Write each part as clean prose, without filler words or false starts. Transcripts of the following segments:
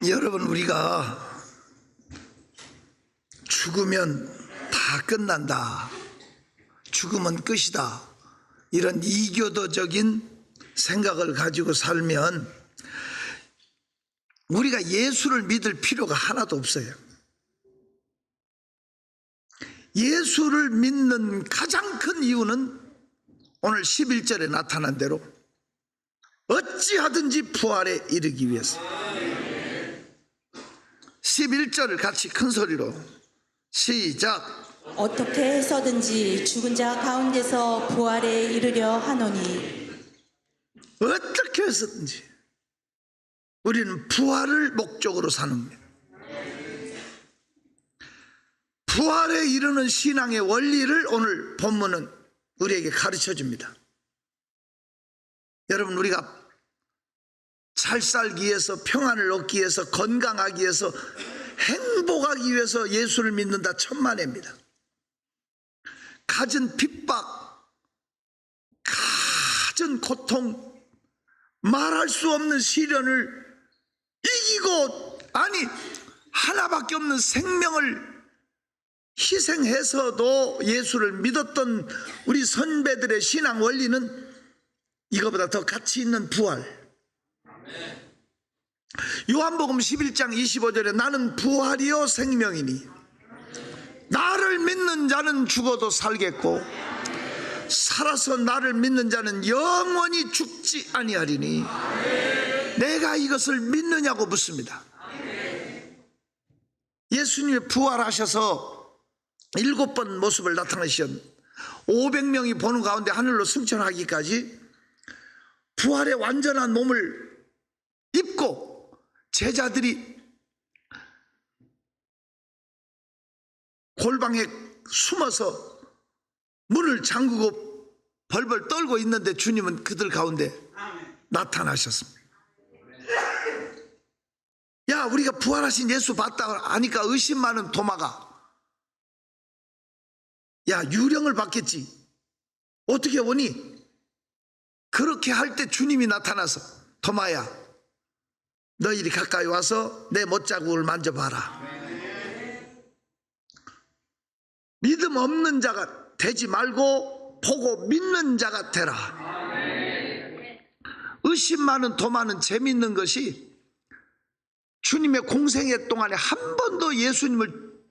여러분, 우리가 죽으면 다 끝난다, 죽으면 끝이다, 이런 이교도적인 생각을 가지고 살면 우리가 예수를 믿을 필요가 하나도 없어요. 예수를 믿는 가장 큰 이유는 오늘 11절에 나타난 대로 어찌하든지 부활에 이르기 위해서. 11절을 같이 큰 소리로 시작. 어떻게 해서든지 죽은 자 가운데서 부활에 이르려 하노니. 어떻게 해서든지 우리는 부활을 목적으로 사는 겁니다. 부활에 이르는 신앙의 원리를 오늘 본문은 우리에게 가르쳐 줍니다. 여러분, 우리가 잘 살기 위해서, 평안을 얻기 위해서, 건강하기 위해서, 행복하기 위해서 예수를 믿는다 천만에입니다. 가진 핍박, 가진 고통, 말할 수 없는 시련을 이기고, 아니 하나밖에 없는 생명을 희생해서도 예수를 믿었던 우리 선배들의 신앙 원리는 이거보다 더 가치 있는 부활. 요한복음 11장 25절에 나는 부활이요 생명이니 나를 믿는 자는 죽어도 살겠고 살아서 나를 믿는 자는 영원히 죽지 아니하리니. 내가 이것을 믿느냐고 묻습니다. 예수님이 부활하셔서 7번 모습을 나타내신 500명이 보는 가운데 하늘로 승천하기까지 부활의 완전한 몸을 입고 제자들이 골방에 숨어서 문을 잠그고 벌벌 떨고 있는데 주님은 그들 가운데 나타나셨습니다. 야, 우리가 부활하신 예수 봤다 하니까 의심 많은 도마가, 야, 유령을 봤겠지, 어떻게 오니? 그렇게 할 때 주님이 나타나서 도마야, 너 이리 가까이 와서 내 못자국을 만져봐라. 믿음 없는 자가 되지 말고 보고 믿는 자가 되라. 의심 많은 도마는 재미있는 것이 주님의 공생애 동안에 한 번도 예수님을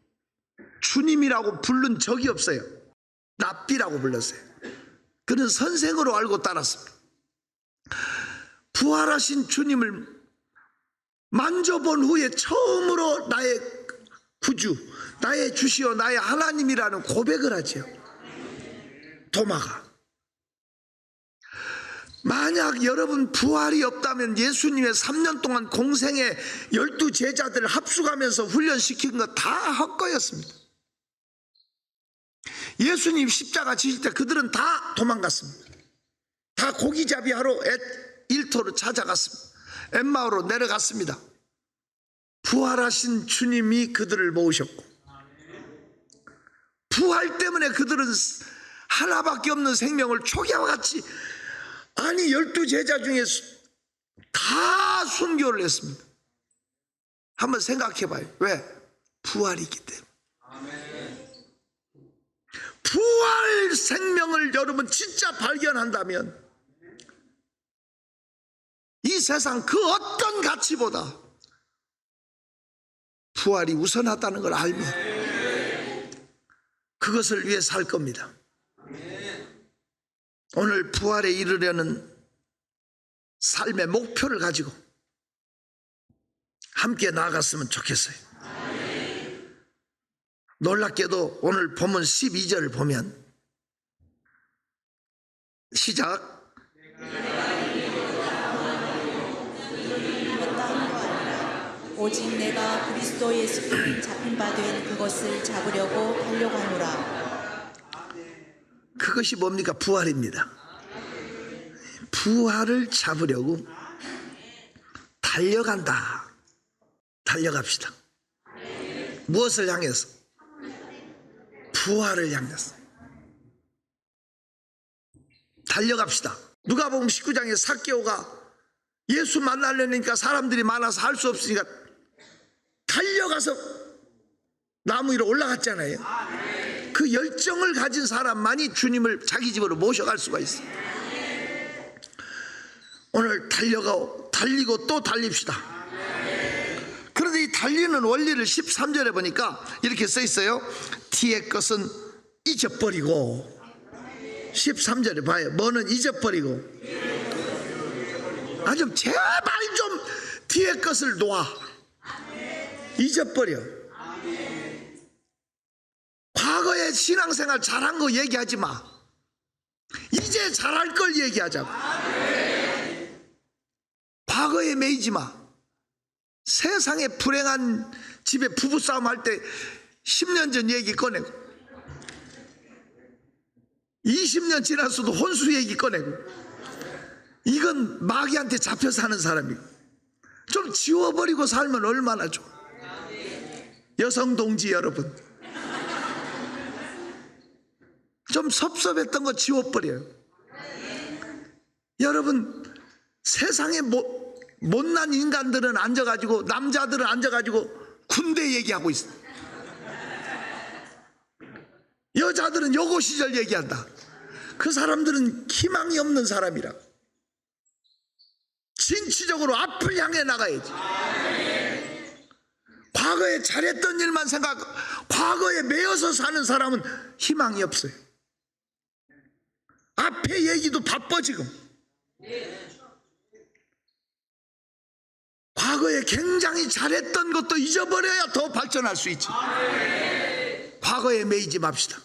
주님이라고 부른 적이 없어요. 랍비라고 불렀어요. 그는 선생으로 알고 따랐습니다. 부활하신 주님을 만져본 후에 처음으로 나의 구주, 나의 주시오, 나의 하나님이라는 고백을 하죠, 도마가. 만약 여러분 부활이 없다면 예수님의 3년 동안 공생의 12제자들을 합숙하면서 훈련시킨 거 다 헛거였습니다. 예수님 십자가 지실 때 그들은 다 도망갔습니다. 다 고기잡이하러 일터로 찾아갔습니다. 엠마오로 내려갔습니다. 부활하신 주님이 그들을 모으셨고, 부활 때문에 그들은 하나밖에 없는 생명을 초기와 같이, 아니 12제자 중에 다 순교를 했습니다. 한번 생각해 봐요. 왜? 부활이기 때문에. 부활 생명을 여러분 진짜 발견한다면 이 세상 그 어떤 가치보다 부활이 우선하다는 걸 알면 그것을 위해 살 겁니다. 오늘 부활에 이르려는 삶의 목표를 가지고 함께 나아갔으면 좋겠어요. 놀랍게도 오늘 본문 12절을 보면 시작. 오직 내가 그리스도 예수께 잡힌 바 된 그것을 잡으려고 달려가노라. 그것이 뭡니까? 부활입니다. 부활을 잡으려고 달려간다. 달려갑시다. 무엇을 향해서? 부활을 향해서 달려갑시다. 누가복음 19장에 삭개오가 예수 만나려니까 사람들이 많아서 할 수 없으니까 달려가서 나무 위로 올라갔잖아요. 그 열정을 가진 사람만이 주님을 자기 집으로 모셔갈 수가 있어요. 오늘 달리고 또 달립시다. 그런데 이 달리는 원리를 13절에 보니까 이렇게 써 있어요. 뒤의 것은 잊어버리고, 13절에 봐요. 뭐는 잊어버리고, 좀 제발 좀 뒤의 것을 놓아. 잊어버려. 과거에 신앙생활 잘한 거 얘기하지 마. 이제 잘할 걸 얘기하자고. 과거에 매이지 마. 세상에 불행한 집에 부부싸움 할 때 10년 전 얘기 꺼내고, 20년 지났어도 혼수 얘기 꺼내고, 이건 마귀한테 잡혀 사는 사람이고, 좀 지워버리고 살면 얼마나 좋아. 여성 동지 여러분, 좀 섭섭했던 거 지워버려요. 여러분, 세상에 못난 인간들은 앉아가지고, 남자들은 앉아가지고 군대 얘기하고 있어. 여자들은 여고 시절 얘기한다. 그 사람들은 희망이 없는 사람이라. 진취적으로 앞을 향해 나가야지. 과거에 잘했던 일만 과거에 매여서 사는 사람은 희망이 없어요. 앞에 얘기도 바빠 지금. 과거에 굉장히 잘했던 것도 잊어버려야 더 발전할 수 있지. 과거에 매이지 맙시다.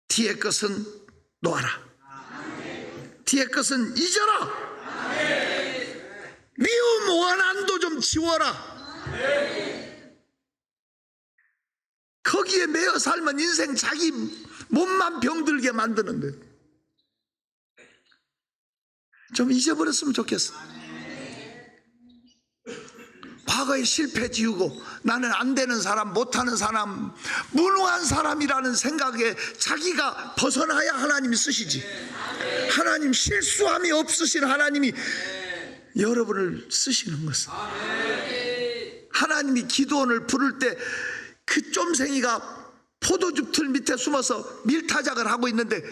뒤의 것은 놓아라. 뒤의 것은 잊어라. 미움 원한도 좀 지워라. 거기에 매여 살면 인생 자기 몸만 병들게 만드는데, 좀 잊어버렸으면 좋겠어. 과거의 실패 지우고, 나는 안 되는 사람, 못하는 사람, 무능한 사람이라는 생각에 자기가 벗어나야 하나님이 쓰시지. 하나님, 실수함이 없으신 하나님이 여러분을 쓰시는 것은, 하나님이 기도원을 부를 때 그 쫌생이가 포도즙 틀 밑에 숨어서 밀타작을 하고 있는데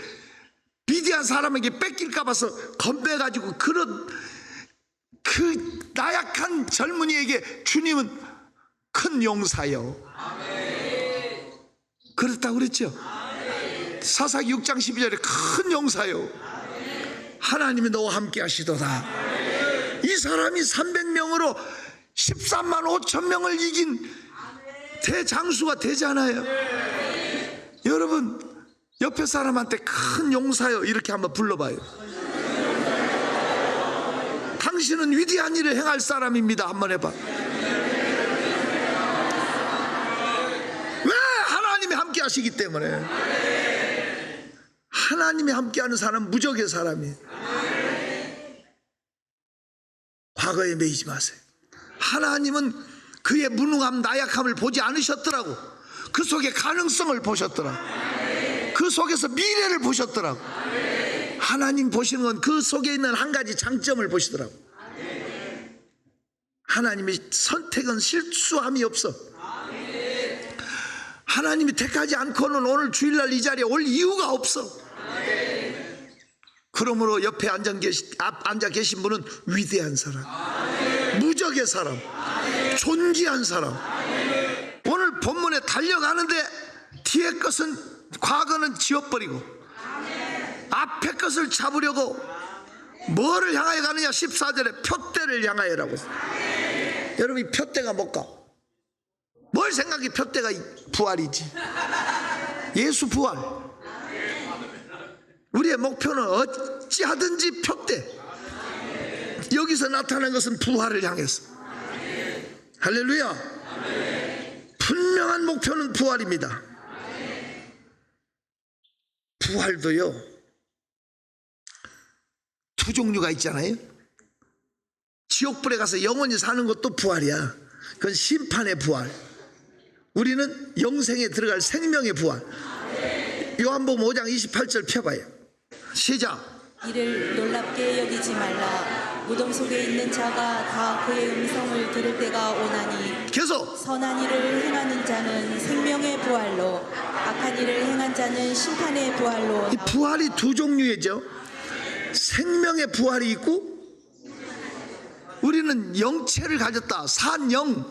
비디한 사람에게 뺏길까 봐서 겁내가지고 그 나약한 젊은이에게 주님은 큰 용사요, 그렇다고 그랬죠. 사사기 6장 12절에 큰 용사요, 하나님이 너와 함께 하시도다. 이 사람이 300명으로 13만 5천 명을 이긴 대장수가 되잖아요. 여러분, 옆에 사람한테 큰 용사요 이렇게 한번 불러봐요. 당신은 위대한 일을 행할 사람입니다. 한번 해봐. 왜? 하나님이 함께 하시기 때문에. 하나님이 함께하는 사람은 무적의 사람이에요. 과거에 매이지 마세요. 하나님은 그의 무능함, 나약함을 보지 않으셨더라고. 그 속에 가능성을 보셨더라고. 그 속에서 미래를 보셨더라고. 하나님 보시는 건 그 속에 있는 한 가지 장점을 보시더라고. 하나님의 선택은 실수함이 없어. 하나님이 택하지 않고는 오늘 주일날 이 자리에 올 이유가 없어. 그러므로 옆에 앉아 계신 분은 위대한 사람, 무적의 사람, 존귀한 사람. 오늘 본문에 달려가는데 뒤의 것은, 과거는 지워버리고 앞에 것을 잡으려고 뭐를 향하여 가느냐. 14절에 표대를 향하여라고. 여러분, 이 표대가 뭘까? 뭘 생각해? 표대가 부활이지. 예수 부활. 우리의 목표는 어찌하든지 표대. 여기서 나타난 것은 부활을 향해서. 할렐루야. 분명한 목표는 부활입니다. 부활도요, 두 종류가 있잖아요. 지옥불에 가서 영원히 사는 것도 부활이야. 그건 심판의 부활. 우리는 영생에 들어갈 생명의 부활. 요한복음 5장 28절 펴봐요. 시작. 이를 놀랍게 여기지 말라. 무덤 속에 있는 자가 다 그의 음성을 들을 때가 오나니 계속 선한 일을 행하는 자는 생명의 부활로 악한 일을 행한 자는 심판의 부활로 이 부활이 두 종류이죠. 생명의 부활이 있고 우리는 영체를 가졌다. 산 영,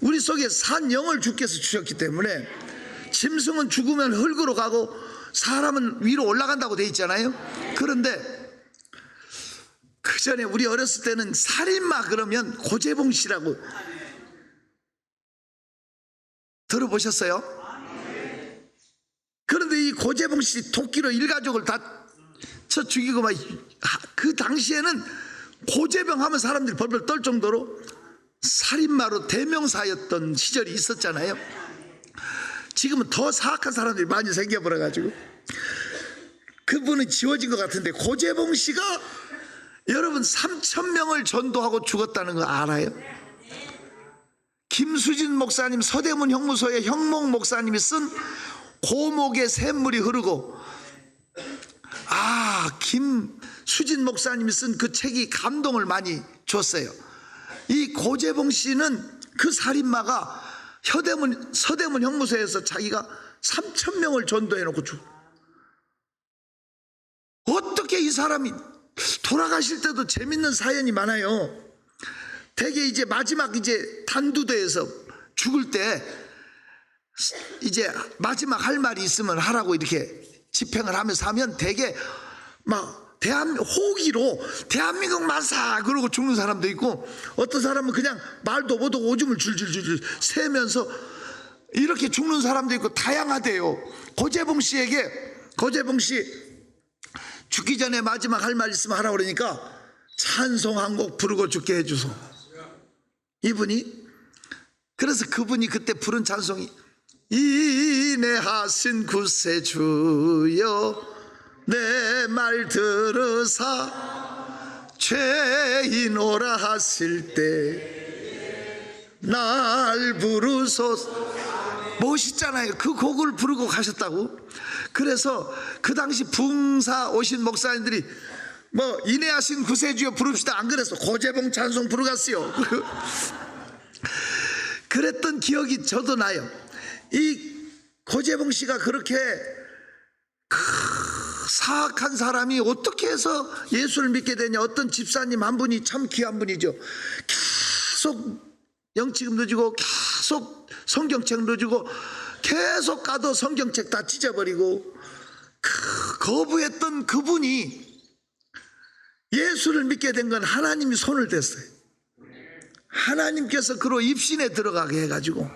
우리 속에 산 영을 주께서 주셨기 때문에 짐승은 죽으면 흙으로 가고 사람은 위로 올라간다고 돼 있잖아요. 그런데 그 전에 우리 어렸을 때는 살인마 그러면 고재봉 씨라고 들어보셨어요? 그런데 이 고재봉 씨 도끼로 일가족을 다 쳐 죽이고 막 그 당시에는 고재병 하면 사람들이 벌벌 떨 정도로 살인마로 대명사였던 시절이 있었잖아요. 지금은 더 사악한 사람들이 많이 생겨버려가지고 그분은 지워진 것 같은데 고재봉 씨가 여러분 3,000명을 전도하고 죽었다는 거 알아요? 김수진 목사님 서대문 형무소의 형목 목사님이 쓴 고목의 샘물이 흐르고, 김수진 목사님이 쓴 그 책이 감동을 많이 줬어요. 이 고재봉 씨는 그 살인마가 서대문 형무소에서 자기가 3,000명을 전도해놓고 어떻게 이 사람이 돌아가실 때도 재밌는 사연이 많아요. 대개 이제 마지막 이제 단두대에서 죽을 때 이제 마지막 할 말이 있으면 하라고 이렇게 집행을 하면서 하면 대개 막 호기로 대한민국 만사 그러고 죽는 사람도 있고, 어떤 사람은 그냥 말도 못하고 오줌을 줄줄줄 세면서 이렇게 죽는 사람도 있고 다양하대요. 고재봉 씨 죽기 전에 마지막 할 말 있으면 하라고 그러니까 찬송 한 곡 부르고 죽게 해주소. 이분이 그래서 그분이 그때 부른 찬송이 인내하신 구세주여 내 말 들으사 죄인오라 하실 때 날 부르소서. 멋있잖아요. 그 곡을 부르고 가셨다고. 그래서 그 당시 붕사 오신 목사님들이 뭐 인내하신 구세주여 부릅시다 안 그랬어. 고재봉 찬송 부르갔어요. 그랬던 기억이 저도 나요. 이 고재봉 씨가 그렇게 사악한 사람이 어떻게 해서 예수를 믿게 되냐. 어떤 집사님 한 분이 참 귀한 분이죠. 계속 영치금도 주고 계속 성경책도 주고 계속 가도 성경책 다 찢어버리고 거부했던 그분이 예수를 믿게 된 건 하나님이 손을 댔어요. 하나님께서 그로 입신에 들어가게 해가지고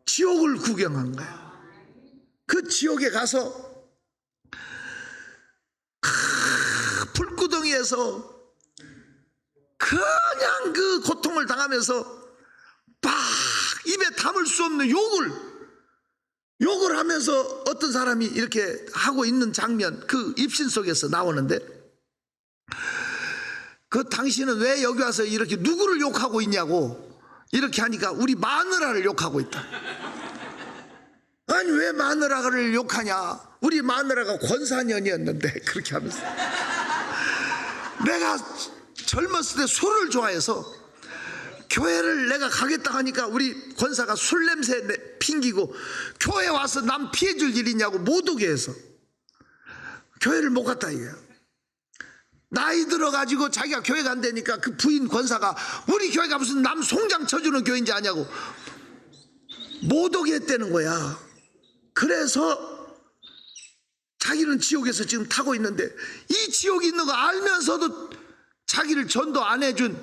지옥을 구경한 거예요. 그 지옥에 가서 불구덩이에서 그냥 그 고통을 당하면서 막 입에 담을 수 없는 욕을 하면서 어떤 사람이 이렇게 하고 있는 장면, 그 입신 속에서 나오는데, 그 당신은 왜 여기 와서 이렇게 누구를 욕하고 있냐고 이렇게 하니까 우리 마누라를 욕하고 있다. 아니 왜 마누라를 욕하냐, 우리 마누라가 권사년이었는데. 그렇게 하면서 내가 젊었을 때 술을 좋아해서 교회를 내가 가겠다 하니까 우리 권사가 술 냄새 핑기고 교회 와서 남 피해줄 일 있냐고 못 오게 해서 교회를 못 갔다 이거야. 나이 들어가지고 자기가 교회 간다니까 그 부인 권사가 우리 교회가 무슨 남 송장 쳐주는 교회인지 아냐고 못 오게 했다는 거야. 그래서 자기는 지옥에서 지금 타고 있는데, 이 지옥이 있는 거 알면서도 자기를 전도 안 해준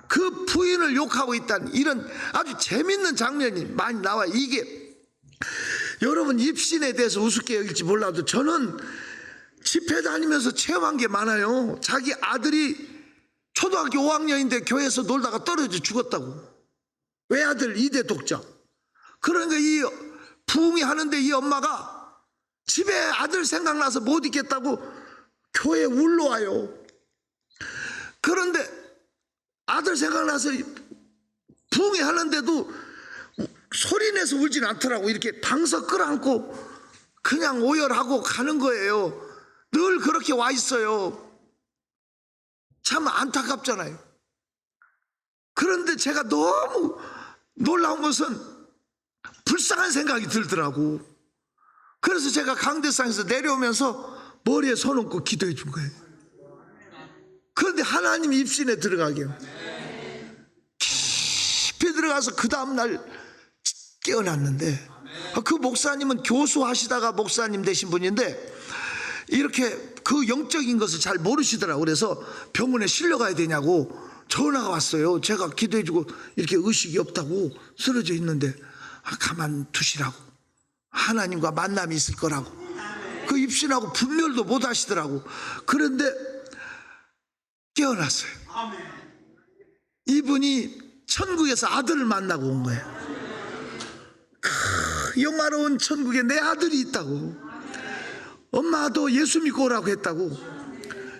그 부인을 욕하고 있다는 이런 아주 재밌는 장면이 많이 나와요. 이게 여러분 입신에 대해서 우습게 여길지 몰라도 저는 집회 다니면서 체험한 게 많아요. 자기 아들이 초등학교 5학년인데 교회에서 놀다가 떨어져 죽었다고. 외아들 2대 독자. 그러니까 이 부흥이 하는데 이 엄마가 집에 아들 생각나서 못 있겠다고 교회에 울러 와요. 그런데 아들 생각나서 부흥회 하는데도 소리내서 울진 않더라고. 이렇게 방석 끌어안고 그냥 오열하고 가는 거예요. 늘 그렇게 와 있어요. 참 안타깝잖아요. 그런데 제가 너무 놀라운 것은 불쌍한 생각이 들더라고. 그래서 제가 강대상에서 내려오면서 머리에 손 얹고 기도해 준 거예요. 그런데 하나님 입신에 들어가게 깊이 들어가서 그 다음날 깨어났는데, 그 목사님은 교수하시다가 목사님 되신 분인데 이렇게 그 영적인 것을 잘 모르시더라고. 그래서 병원에 실려가야 되냐고 전화가 왔어요. 제가 기도해주고 이렇게 의식이 없다고 쓰러져 있는데 가만 두시라고, 하나님과 만남이 있을 거라고. 그 입신하고 분별도 못 하시더라고. 그런데 깨어났어요. 이분이 천국에서 아들을 만나고 온 거예요. 영화로운 천국에 내 아들이 있다고. 엄마도 예수 믿고 오라고 했다고.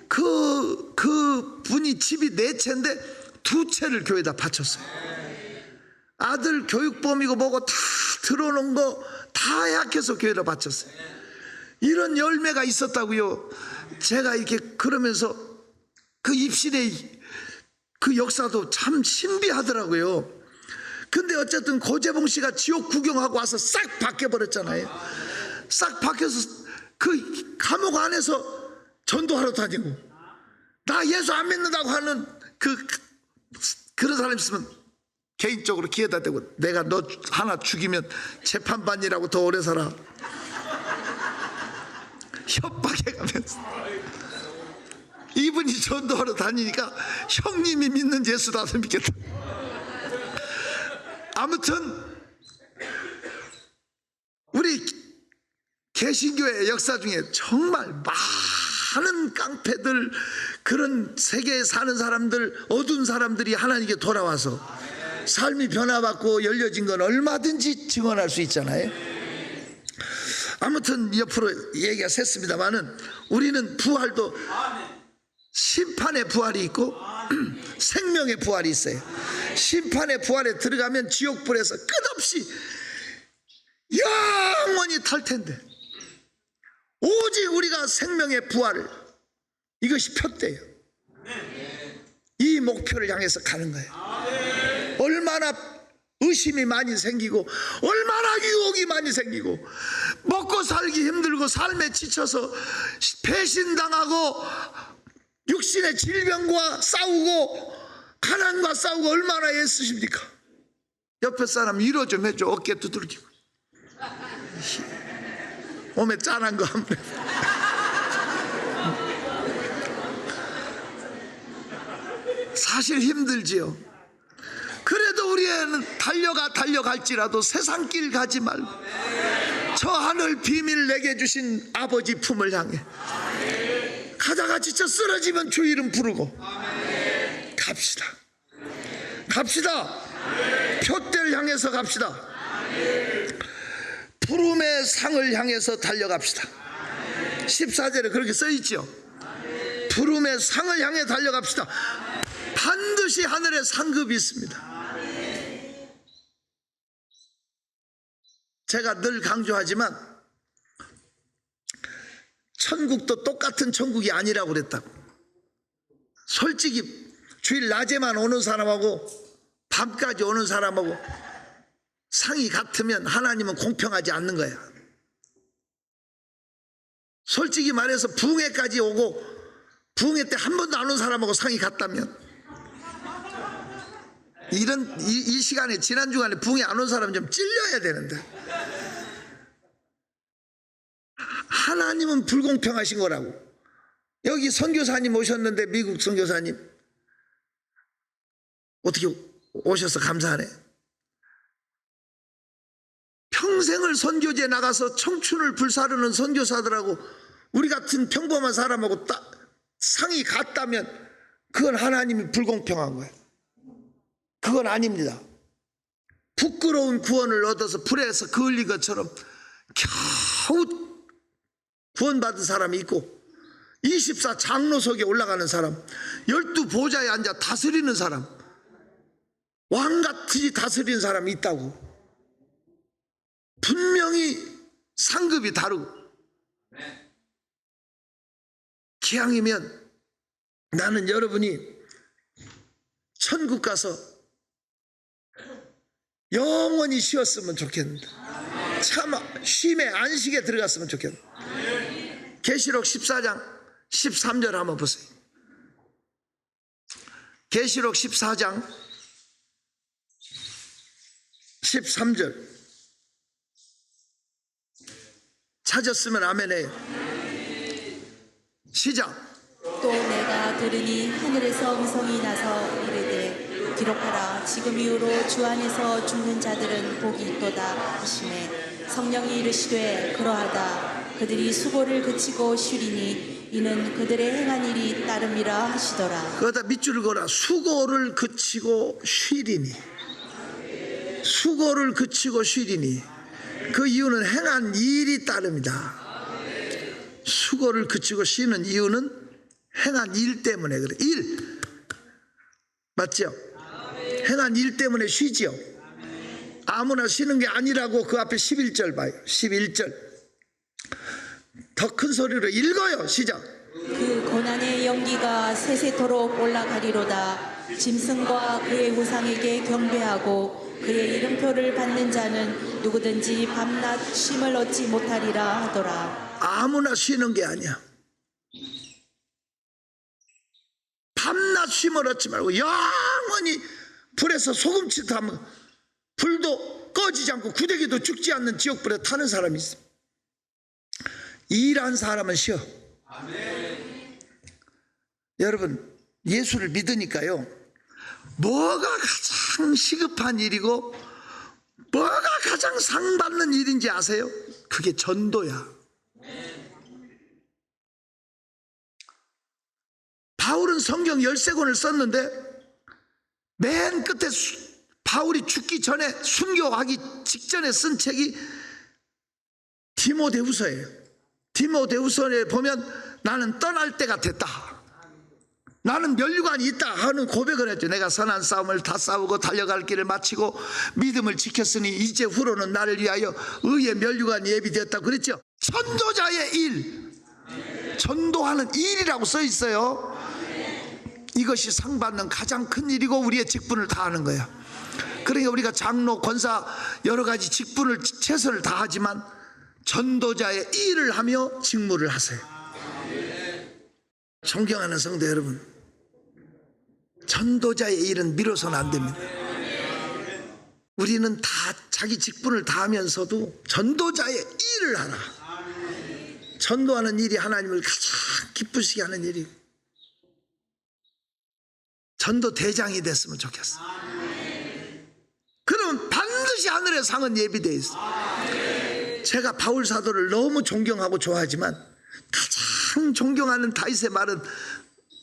그 분이 집이 4채인데 2채를 교회에다 바쳤어요. 아들 교육범이고 뭐고 다 들어놓은 거 다 약해서 교회에다 바쳤어요. 이런 열매가 있었다고요. 제가 이렇게 그러면서 그 입신의 그 역사도 참 신비하더라고요. 근데 어쨌든 고재봉 씨가 지옥 구경하고 와서 싹 바뀌어버렸잖아요. 싹 바뀌어서 그 감옥 안에서 전도하러 다니고, 나 예수 안 믿는다고 하는 그런 사람 있으면 개인적으로 기회다 대고, 내가 너 하나 죽이면 재판반이라고 더 오래 살아. 협박해가면서. 이분이 전도하러 다니니까 형님이 믿는 예수 나도 믿겠다. 아무튼 우리 개신교의 역사 중에 정말 많은 깡패들, 그런 세계에 사는 사람들, 어두운 사람들이 하나님께 돌아와서 삶이 변화받고 열려진 건 얼마든지 증언할 수 있잖아요. 아무튼 옆으로 얘기가 샜습니다만은 우리는 부활도 심판의 부활이 있고 생명의 부활이 있어요. 심판의 부활에 들어가면 지옥불에서 끝없이 영원히 탈 텐데, 오직 우리가 생명의 부활을, 이것이 푯대요. 이 목표를 향해서 가는 거예요. 얼마나 의심이 많이 생기고, 얼마나 유혹이 많이 생기고, 먹고 살기 힘들고 삶에 지쳐서 배신당하고 육신의 질병과 싸우고 가난과 싸우고 얼마나 애쓰십니까? 옆에 사람 위로 좀 해줘. 어깨 두들기고 몸에 짠한 거 한번. 사실 힘들지요. 그래도 우리는 달려갈지라도 세상 길 가지 말고 저 하늘 비밀 내게 주신 아버지 품을 향해 가다가 지쳐 쓰러지면 주 이름 부르고 갑시다. 푯대를 향해서 갑시다. 푸름의 상을 향해서 달려갑시다. 14절에 그렇게 써있죠. 푸름의 상을 향해 달려갑시다. 반드시 하늘에 상급이 있습니다. 제가 늘 강조하지만 천국도 똑같은 천국이 아니라고 그랬다고. 솔직히 주일 낮에만 오는 사람하고 밤까지 오는 사람하고 상이 같으면 하나님은 공평하지 않는 거야. 솔직히 말해서 부흥회까지 오고 부흥회 때 한 번도 안 온 사람하고 상이 같다면, 이 시간에 지난 주간에 부흥회 안 온 사람 좀 찔려야 되는데, 하나님은 불공평하신 거라고. 여기 선교사님 오셨는데, 미국 선교사님 어떻게 오셔서 감사하네. 평생을 선교지에 나가서 청춘을 불사르는 선교사들하고 우리 같은 평범한 사람하고 딱 상이 같다면 그건 하나님이 불공평한 거예요. 그건 아닙니다. 부끄러운 구원을 얻어서 불에서 그을린 것처럼 겨우 구원받은 사람이 있고, 24 장로석에 올라가는 사람, 12 보좌에 앉아 다스리는 사람, 왕같이 다스리는 사람이 있다고. 분명히 상급이 다르고, 기왕이면 나는 여러분이 천국 가서 영원히 쉬었으면 좋겠는데, 참 쉼에 안식에 들어갔으면 좋겠는데. 계시록 14장 13절 한번 보세요. 계시록 14장 13절 찾았으면 아멘해요. 시작. 또 내가 들으니 하늘에서 음성이 나서 이르되 기록하라. 지금 이후로 주 안에서 죽는 자들은 복이 있도다 하시매 성령이 이르시되 그러하다. 그들이 수고를 그치고 쉬리니 이는 그들의 행한 일이 따름이라 하시더라. 거기다 밑줄을 그어라. 수고를 그치고 쉬리니. 수고를 그치고 쉬리니. 그 이유는 행한 일이 따름이다. 수고를 그치고 쉬는 이유는 행한 일 때문에 그래. 일 맞죠? 행한 일 때문에 쉬지요. 아무나 쉬는 게 아니라고 그 앞에 11절 봐요. 11절 더 큰 소리로 읽어요. 시작. 그 고난의 연기가 세세토록 올라가리로다. 짐승과 그의 우상에게 경배하고 그의 이름표를 받는 자는 누구든지 밤낮 쉼을 얻지 못하리라 하더라. 아무나 쉬는 게 아니야. 밤낮 쉼을 얻지 말고 영원히 불에서 소금치듯 하면 불도 꺼지지 않고 구데기도 죽지 않는 지옥불에 타는 사람이 있어. 일한 사람은 쉬어. 여러분, 예수를 믿으니까요, 뭐가 가장 시급한 일이고 뭐가 가장 상받는 일인지 아세요? 그게 전도야. 바울은 성경 13권을 썼는데 맨 끝에 바울이 죽기 전에 순교하기 직전에 쓴 책이 디모데후서예요. 디모데후서에 보면 나는 떠날 때가 됐다, 나는 면류관이 있다 하는 고백을 했죠. 내가 선한 싸움을 다 싸우고 달려갈 길을 마치고 믿음을 지켰으니 이제 후로는 나를 위하여 의의 면류관이 예비되었다 그랬죠. 전도자의 일, 전도하는 일이라고 써 있어요. 이것이 상받는 가장 큰 일이고 우리의 직분을 다하는 거야. 그러니까 우리가 장로, 권사 여러 가지 직분을 최선을 다하지만 전도자의 일을 하며 직무를 하세요. 존경하는 성도 여러분, 전도자의 일은 미뤄서는 안 됩니다. 우리는 다 자기 직분을 다하면서도 전도자의 일을 하라. 전도하는 일이 하나님을 가장 기쁘시게 하는 일이고 전도 대장이 됐으면 좋겠어. 그러면 반드시 하늘의 상은 예비되어 있어. 제가 바울 사도를 너무 존경하고 좋아하지만 가장 존경하는 다윗의 말은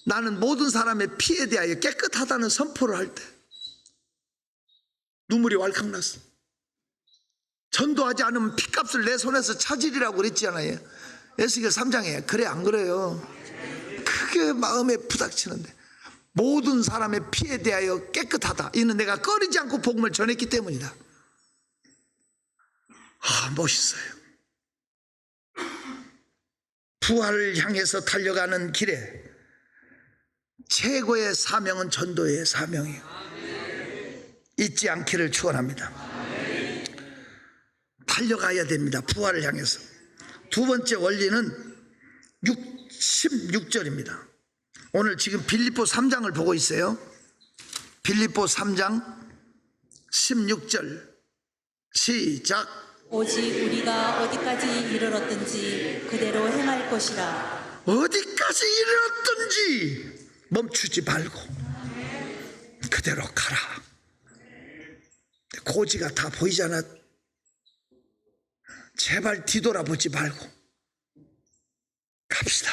나는 모든 사람의 피에 대하여 깨끗하다는 선포를 할 때 눈물이 왈칵 났어. 전도하지 않으면 피값을 내 손에서 찾으리라고 그랬잖아요. 에스겔 3장에. 그래 안 그래요? 그게 마음에 부닥치는데 모든 사람의 피에 대하여 깨끗하다. 이는 내가 꺼리지 않고 복음을 전했기 때문이다. 멋있어요. 부활을 향해서 달려가는 길에 최고의 사명은 전도의 사명이에요. 잊지 않기를 축원합니다. 달려가야 됩니다. 부활을 향해서. 두 번째 원리는 16절입니다. 오늘 지금 빌립보 3장을 보고 있어요. 빌립보 3장 16절 시작. 오직 우리가 어디까지 이르렀든지 그대로 행할 것이라. 어디까지 이르렀든지 멈추지 말고 그대로 가라. 고지가 다 보이잖아. 제발 뒤돌아보지 말고 갑시다.